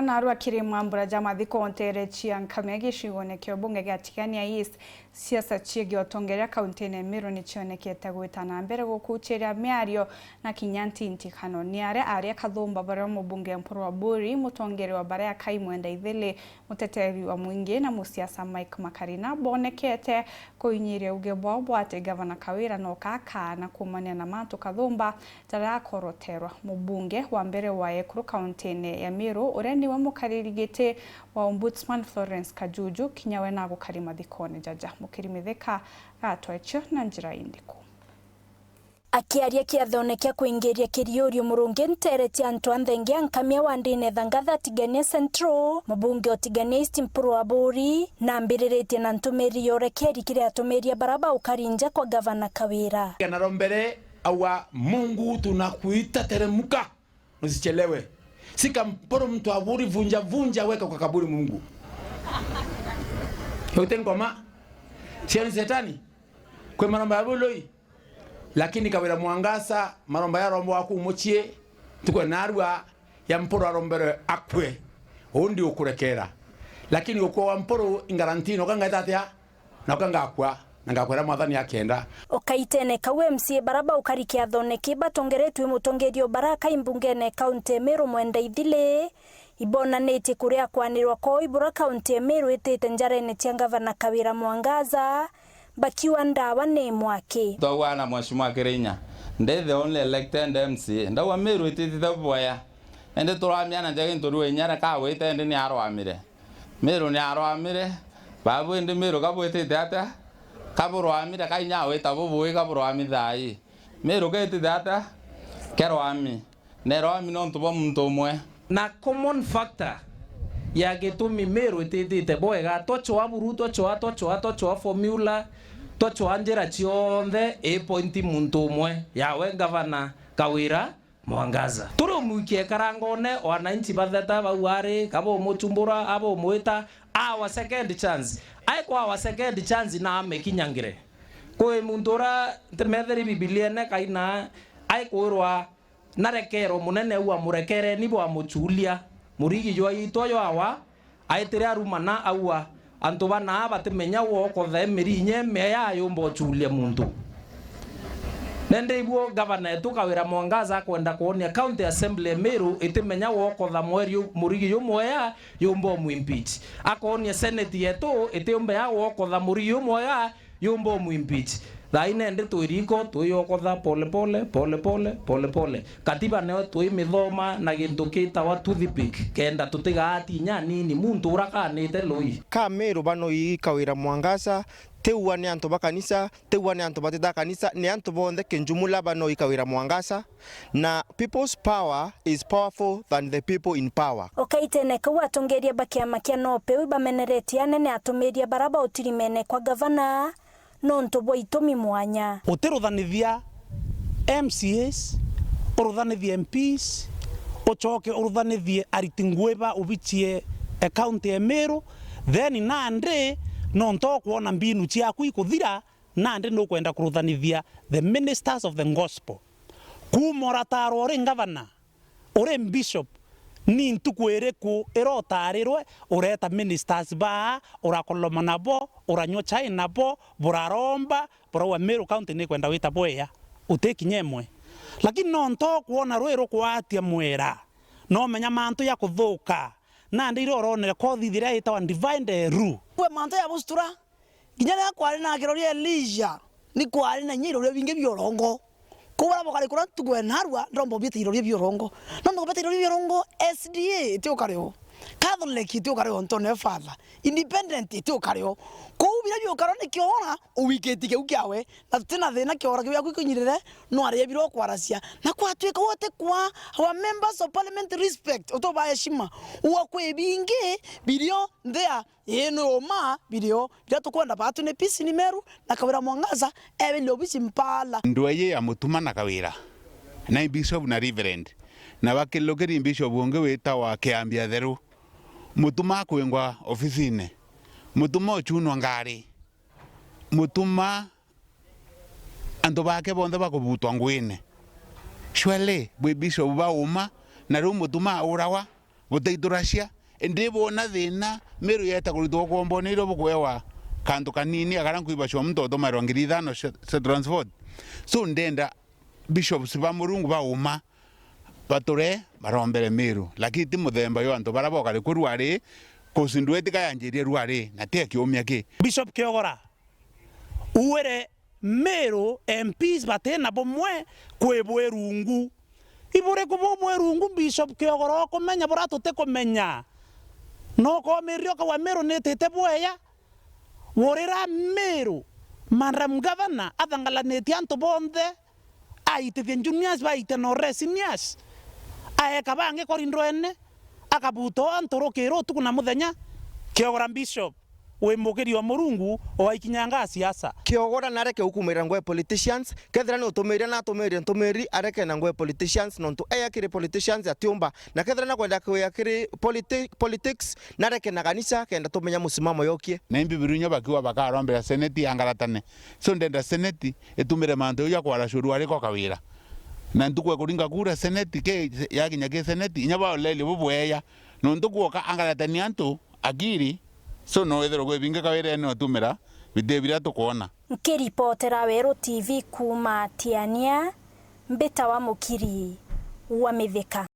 Narua kiri mwambura jamathi kontere chiankame gicigo-ini kia bunge gia Tigania East siasa ciĩgiĩ ũtongoria kaunti-inĩ ya Meru nĩcionekete gwĩta na mbere gũkuchĩrĩria mĩario na kinya ntintikano nĩ aria Kathumba baria mũbunge Mpuru wa Buri mũtongoria wa baria Kai Mwenda Ithili mũteteri wa mũingĩ na mũsiasa Mike Makarina bonekete kũinyiria uge bwao ati gavana Kawira no kakana kumania na Mantu Kathumba tarakoroterwa mũbunge wa mbere wa Ekuru kaunti-inĩ ya Meru ũrĩa niwe mũkariri gĩtĩ wa Ombudsman Florence Kajuju kinyawe na gũkarima thikoni jaja mukirimitheka gatwecho na njira indiku akiaria kiathonekea kuingiria kiriurio murungi ntereti antu anthengi ankamia wandine thangatha Tigania Central mubunge o Tigania East Mpuru wa Buri na mbiriritie na ntumiri yorekeri kire atumiria baraba ukarinja kwa gavana Kawira narombere awa Mungu tunakuita teremuka usichelewe sika Mpuru mtu wa Buri vunja weka kwa kaburi Mungu yote ngoma siani setani kwe maromba ya buloi lakini Kawira Mwangasa maromba ya rombo waku umuchie tukwe narua ya Mpuru arombere akwe undi ukurekera lakini ukwa Mpuru ingarantino kanga itatia na kanga akwa nangakwera mwathani akenda okaitene kawe MCA baraba ukarikia thoneki batongeretwe mutongerio baraka imbungene kaunti Meru Mwenda Ithili ibonanĩtie kuria kwanirwa kwa ibura kaunti Meru itete njarene cia gavana Kawira Mwangaza bakiwa ndawa ne mwake twawana mwashuma Kirinya they the only elected MCA ndawa Meru itete boya ende turamya na njage ntorwe nyara ka wete ende ni arwamire Meru ni arwamire babu ende Meru kabwete ata kaburwamire kainya weta bubuwe kaburwamithai Meru ketete ata kerwami nerwami no ntubo muntu umwe na common factor ya gitumi Meru itete boega tocho aburu tocho formula tocho anjera chionde e pointi muntu umwe yawe gavana Kawira Mwangaza turu mukie karangone wananchi batheta bawari kabo muchumbura abo mwita our second chance ai kwa our second chance na mekinyangire kwe mundura temetheri Biblia ne kaina ai kwirwa narekero munene wa murekere nibo amuchulia murigi yo itoyo awa aitire arumana awa antu bana batemenya woko themeri nye meya yombo chulia muntu nende ibuo gavana etu Kawira Mwangaza kwenda kuonia county assembly Meru itemenya woko tha mweri murigi yo moya yombo muimpeach akonia senate yetu itembe ya woko tha murigi yo moya yombo muimpeach thaine ndi twiriko tuyokotha pole katiba neo twimithoma na gintu kitawa toothpick kenda tutigatinya nini muntu urakanite lui ka Meru bano i Kawira Mwangaza tewa ni antu bakanisa tewa ni antu batida kanisa ni antu bonde kenjumula bano i Kawira Mwangaza na people's power is powerful than the people in power okaitene kwa atongeria bakiama kia nope bameneretia nene atumiria baraba utirimene kwa gavana no ntobo itumi mwanya utiruthanithia MCAs uruthanithia MPs uchoke uruthanithie aritingweba ubichie county ya Meru then nande no nto kuona mbinu ciaku ikuthira nande no kwenda kuruthanithia the ministers of the gospel kumorataro ore gavana ore bishop ni ntukwere ku erotarirwe ureta ministers ba urakoloma nabo uranywa chai nabo buraromba bora Meru county ni kwenda wita boya utekinyemwe lakini no nto kuona rwero kwatia mwera no menya mantu ya kuthuka na ndiro oronera kothithira ita divine rule kwe mantu ya bustura ginyana kwari na kirori Elijah ni kwari na nyiro binge byorongo kubara bokari kura tugwe narwa ndombo bitiro byorongo ndo bitiro byorongo SDA tio kareo Catholic tio kareo ntone father independent tio kareo ko bira byo karone kiona uwiketi ke ukiawe na tena thina kiora kibya kwikunyirire no ari biro kwarasia na kwatweka wote kwa our members of parliament respect otoba heshima uwakwe binge birio ndea yeno ma birio byatukwenda batu ne peace ni Meru na Kawira Mwangaza ebe lobisi mpala ndwaye ya mutuma na Kawira na bishop na reverend na bakilokeri bishop wonge weta wa kiambia theru mutuma kwengwa ofisine mutuma ochunwa ngari mutuma andu bake bonde bakubutwa ngwine shwele bwe bishop ba uma na ru mutuma urawa butaiturashia ende bona thina Meru yeta kuritwo kombonero bukwewa kantu kanini akarangu ibashwa mtoto marongiri thano se transport so ndenda bishop siba murungu bauma bature barombere Meru lakini ti muthemba yo antu baraboka rikurwari kusindweti kayanjirie rwari na tie kiumia ki Bishop Kiogora uwere Meru MPs batena bomwe kwebwe rungu ibure kubomwe rungu Bishop Kiogora kumenya burato te kumenya no ko merio ka wa Meru netete bweya worera Meru manram governor athangala neti anto bonde aite juniors baite no resinias aeka bange korindroene akabuto antoro kero tukuna muthenya Kiogora Bishop we mugiri wa murungu o aikinyanga siasa Kiogora nareke hukumira ngwe politicians kethira no tumira na tumiri ntumiri areke na ngwe politicians nontu ayakire politicians atiumba na kethira na kwenda kuyakire politics nareke na kanisa kenda tumenya musimamo yokie na imbibirunya bakiwa bakarombera seneti angaratane so ndenda seneti etumire manto ya kwara shuru ariko kawira na ntukwe kuringa kura seneti ke yakinya ke seneti nyaba olele bubweya no ntukuoka angaratani antu agiri so no ethero gwe binga kawira no tumira bidebira tukona Nkiripotera Weru TV kuma Tiania Mbeta wa Mukiri wa Mithika.